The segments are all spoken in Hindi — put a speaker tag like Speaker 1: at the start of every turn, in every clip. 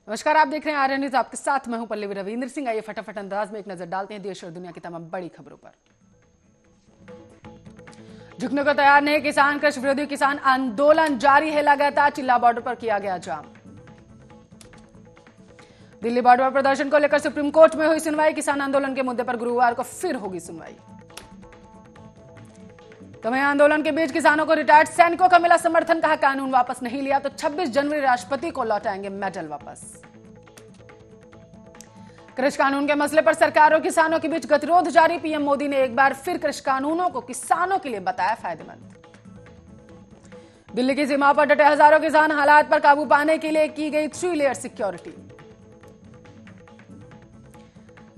Speaker 1: नमस्कार, आप देख रहे हैं आर्यन न्यूज। आपके साथ मैं हूं पल्लवी रविंद्र सिंह। आइए फटाफट अंदाज में एक नजर डालते हैं देश और दुनिया की तमाम बड़ी खबरों पर। झुकने को तैयार नहीं किसान, कृषि विरोधी किसान आंदोलन जारी है लगातार। चिल्ला बॉर्डर पर किया गया जाम। दिल्ली बॉर्डर पर प्रदर्शन को लेकर सुप्रीम कोर्ट में हुई सुनवाई। किसान आंदोलन के मुद्दे पर गुरुवार को फिर होगी सुनवाई। तो वहीं आंदोलन के बीच किसानों को रिटायर्ड सैनिकों का मिला समर्थन। कहा कानून वापस नहीं लिया तो 26 जनवरी राष्ट्रपति को लौटाएंगे मेडल वापस। कृषि कानून के मसले पर सरकार और किसानों के बीच गतिरोध जारी। पीएम मोदी ने एक बार फिर कृषि कानूनों को किसानों के लिए बताया फायदेमंद। दिल्ली की सीमा पर डटे हजारों किसान। हालात पर काबू पाने के लिए की गई 3 लेयर सिक्योरिटी।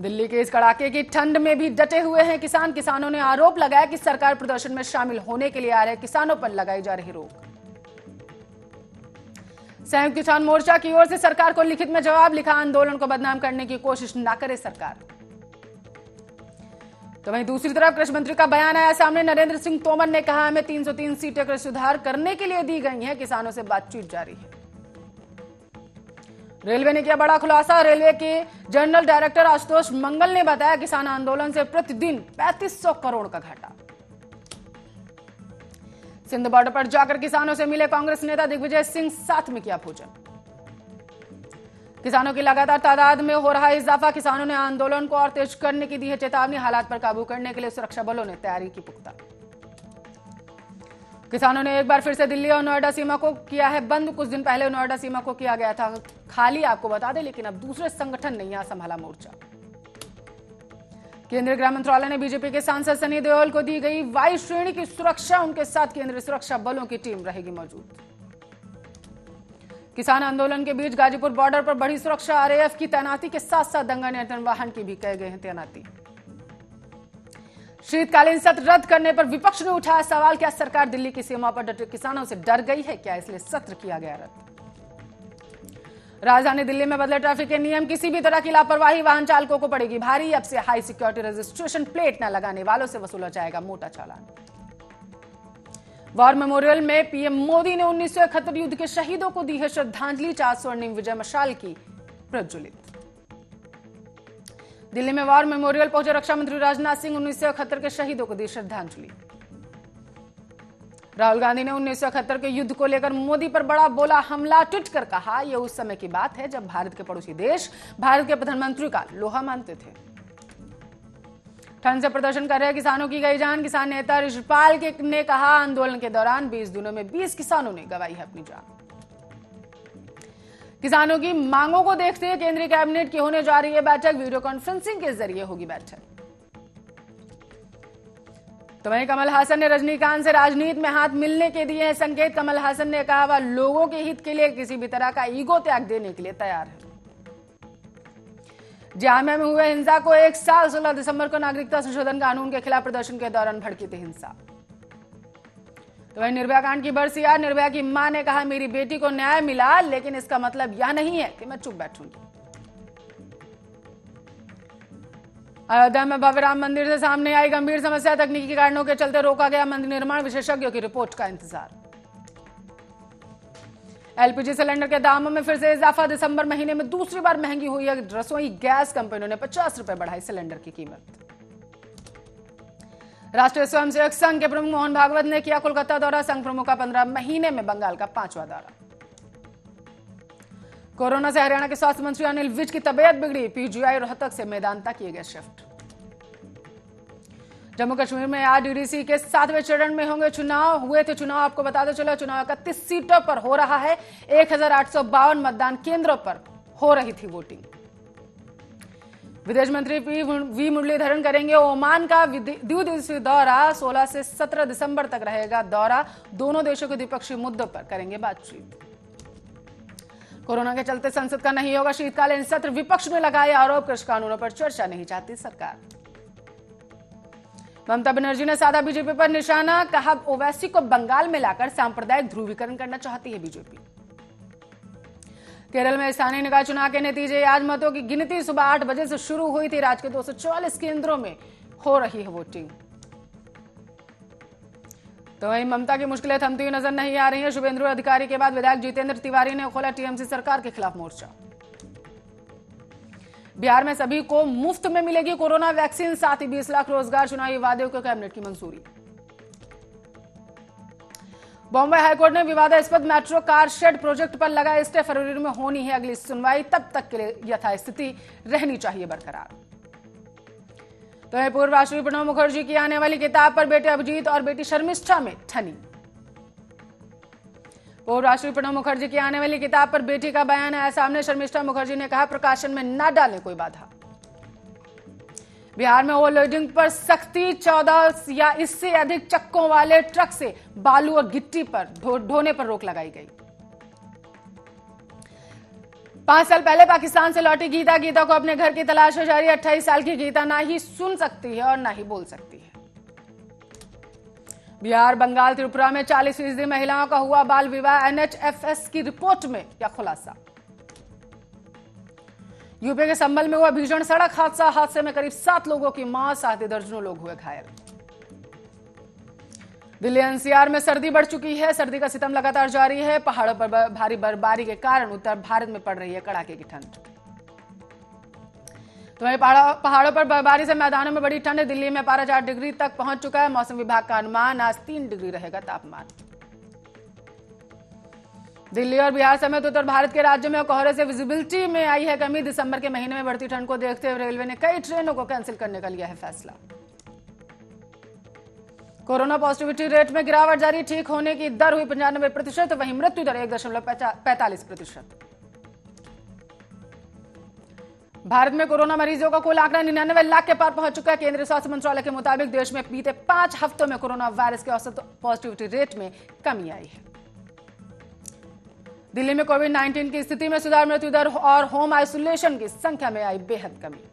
Speaker 1: दिल्ली के इस कड़ाके की ठंड में भी डटे हुए हैं किसान। किसानों ने आरोप लगाया कि सरकार प्रदर्शन में शामिल होने के लिए आ रहे किसानों पर लगाई जा रही रोक। संयुक्त किसान मोर्चा की ओर से सरकार को लिखित में जवाब लिखा। आंदोलन को बदनाम करने की कोशिश न करे सरकार। तो वहीं दूसरी तरफ कृषि मंत्री का बयान आया सामने। नरेंद्र सिंह तोमर ने कहा हमें 303 सीटें कृषि सुधार करने के लिए दी गई हैं। किसानों से बातचीत जारी है। रेलवे ने किया बड़ा खुलासा। रेलवे के जनरल डायरेक्टर आशुतोष मंगल ने बताया किसान आंदोलन से प्रतिदिन 3500 करोड़ का घाटा। सिंध बॉर्डर पर जाकर किसानों से मिले कांग्रेस नेता दिग्विजय सिंह, साथ में किया भोजन। किसानों की लगातार तादाद में हो रहा इजाफा। किसानों ने आंदोलन को और तेज करने की दी है चेतावनी। हालात पर काबू करने के लिए सुरक्षा बलों ने तैयारी की पुख्ता। किसानों ने एक बार फिर से दिल्ली और नोएडा सीमा को किया है बंद। कुछ दिन पहले नोएडा सीमा को किया गया था खाली, आपको बता दें, लेकिन अब दूसरे संगठन ने यहां संभाला मोर्चा। केंद्रीय गृह मंत्रालय ने बीजेपी के सांसद सनी देओल को दी गई वायु श्रेणी की सुरक्षा। उनके साथ केंद्रीय सुरक्षा बलों की टीम रहेगी मौजूद। किसान आंदोलन के बीच गाजीपुर बॉर्डर पर बढ़ी सुरक्षा। आरएएफ की तैनाती के साथ साथ दंगा नियंत्रण वाहन की भी किए गए हैं तैनाती। शीतकालीन सत्र रद्द करने पर विपक्ष ने उठाया सवाल। क्या सरकार दिल्ली की सीमा पर डटे किसानों से डर गई है? क्या इसलिए सत्र किया गया रद्द? राजधानी दिल्ली में बदले ट्रैफिक के नियम। किसी भी तरह की लापरवाही वाहन चालकों को पड़ेगी भारी। अब से हाई सिक्योरिटी रजिस्ट्रेशन प्लेट न लगाने वालों से वसूला जाएगा मोटा चालान। वॉर मेमोरियल में पीएम मोदी ने 1971 युद्ध के शहीदों को दी है श्रद्धांजलि। 4 स्वर्णिम विजय मशाल की प्रज्वलित। दिल्ली में वॉर मेमोरियल पहुंचे रक्षा मंत्री राजनाथ सिंह। 1971 के शहीदों को दी श्रद्धांजलि। राहुल गांधी ने 1971 के युद्ध को लेकर मोदी पर बड़ा बोला हमला। ट्वीट कर कहा यह उस समय की बात है जब भारत के पड़ोसी देश भारत के प्रधानमंत्री का लोहा मानते थे। ठंड से प्रदर्शन कर रहे किसानों की गई जान। किसान नेता ऋषिपाल ने कहा आंदोलन के दौरान 20 दिनों में 20 किसानों ने गंवाई है अपनी जान। किसानों की मांगों को देखते हुए केंद्रीय कैबिनेट की होने जा रही है बैठक। वीडियो कॉन्फ्रेंसिंग के जरिए होगी बैठक। तो वहीं कमल हासन ने रजनीकांत से राजनीति में हाथ मिलने के दिए हैं संकेत। कमल हासन ने कहा वह लोगों के हित के लिए किसी भी तरह का ईगो त्याग देने के लिए तैयार है। जामिया में हुए हिंसा को 1 साल। 16 दिसंबर को नागरिकता संशोधन कानून के खिलाफ प्रदर्शन के दौरान भड़की थी हिंसा। तो वहीं निर्भया कांड की बरसियार। निर्भया की मां ने कहा मेरी बेटी को न्याय मिला, लेकिन इसका मतलब यह नहीं है कि मैं चुप बैठूंगी। अयोध्या में भव्य राम मंदिर से सामने आई गंभीर समस्या। तकनीकी कारणों के चलते रोका गया मंदिर निर्माण। विशेषज्ञों की रिपोर्ट का इंतजार। एलपीजी सिलेंडर के दामों में फिर से इजाफा। दिसंबर महीने में दूसरी बार महंगी हुई है रसोई गैस। कंपनियों ने 50 रुपए बढ़ाई सिलेंडर की कीमत। राष्ट्रीय स्वयंसेवक संघ के प्रमुख मोहन भागवत ने किया कोलकाता दौरा। संघ प्रमुख का 15 महीने में बंगाल का 5वां दौरा। कोरोना से हरियाणा के स्वास्थ्य मंत्री अनिल विज की तबीयत बिगड़ी। पीजीआई रोहतक से मेदांता किए गए शिफ्ट। जम्मू कश्मीर में आज डीडीसी के 7वें चरण में होंगे चुनाव। हुए थे चुनाव, आपको बताते चलो चुनाव 31 सीटों पर हो रहा है। 1852 मतदान केंद्रों पर हो रही थी वोटिंग। विदेश मंत्री वी मुरलीधरन करेंगे ओमान का द्विदिवसीय दौरा। 16 से 17 दिसंबर तक रहेगा दौरा। दोनों देशों के द्विपक्षीय मुद्दों पर करेंगे बातचीत। कोरोना के चलते संसद का नहीं होगा शीतकालीन सत्र। विपक्ष ने लगाए आरोप। कृषि कानूनों पर चर्चा नहीं चाहती सरकार। ममता बनर्जी ने साधा बीजेपी पर निशाना। कहा ओवैसी को बंगाल में लाकर सांप्रदायिक ध्रुवीकरण करना चाहती है बीजेपी। केरल में स्थानीय निकाय चुनाव के नतीजे। आज मतों की गिनती सुबह 8 बजे से शुरू हुई थी। राज्य के 244 केंद्रों में हो रही है वोटिंग। तो वहीं ममता की मुश्किलें थमती हुई नजर नहीं आ रही हैं। शुभेंदु अधिकारी के बाद विधायक जितेंद्र तिवारी ने खोला टीएमसी सरकार के खिलाफ मोर्चा। बिहार में सभी को मुफ्त में मिलेगी कोरोना वैक्सीन, साथ ही 20 लाख रोजगार, चुनावी वादे को कैबिनेट की मंजूरी। बॉम्बे हाईकोर्ट ने विवादास्पद मेट्रो कार शेड प्रोजेक्ट पर लगा स्टे, फरवरी में होनी है अगली सुनवाई, तब तक के लिए यथास्थिति रहनी चाहिए बरकरार। तो पूर्व राष्ट्रपति प्रणब मुखर्जी की आने वाली किताब पर बेटे अभिजीत और बेटी शर्मिष्ठा में ठनी। पूर्व राष्ट्रपति प्रणब मुखर्जी की आने वाली किताब पर बेटी का बयान आया सामने। शर्मिष्ठा मुखर्जी ने कहा, प्रकाशन में न डालें कोई बाधा। बिहार में ओवरलोडिंग पर सख्ती, 14 या इससे अधिक चक्कों वाले ट्रक से बालू और गिट्टी पर ढोने पर रोक लगाई गई। 5 साल पहले पाकिस्तान से लौटी गीता को अपने घर की तलाश में जारी। 28 साल की गीता ना ही सुन सकती है और ना ही बोल सकती है। बिहार, बंगाल, त्रिपुरा में 40% महिलाओं का हुआ बाल विवाह, एनएचएफएस की रिपोर्ट में यह खुलासा। यूपी के संभल में हुआ भीषण सड़क हादसे में करीब 7 लोगों की मौत, साथ ही दर्जनों लोग हुए घायल। दिल्ली एनसीआर में सर्दी बढ़ चुकी है। सर्दी का सितम लगातार जारी है। पहाड़ों पर भारी बर्फबारी के कारण उत्तर भारत में पड़ रही है कड़ाके की ठंड। तो वहीं पहाड़ों पर बर्फबारी से मैदानों में बड़ी ठंड। दिल्ली में पारा 4 डिग्री तक पहुंच चुका है। मौसम विभाग का अनुमान, आज 3 डिग्री रहेगा तापमान। दिल्ली और बिहार समेत उत्तर भारत के राज्यों में कोहरे से विजिबिलिटी में आई है कमी। दिसंबर के महीने में बढ़ती ठंड को देखते हुए रेलवे ने कई ट्रेनों को कैंसिल करने का लिया है फैसला। कोरोना पॉजिटिविटी रेट में गिरावट जारी, ठीक होने की दर हुई 95%, वहीं मृत्यु दर 1.45%। भारत में कोरोना मरीजों का कुल आंकड़ा 99 लाख के पार पहुंच चुका है। केंद्रीय स्वास्थ्य मंत्रालय के मुताबिक देश में बीते 5 हफ्तों में कोरोना वायरस के औसत पॉजिटिविटी रेट में कमी आई है। दिल्ली में कोविड-19 की स्थिति में सुधार, मृत्यु दर और होम आइसोलेशन की संख्या में आई बेहद कमी।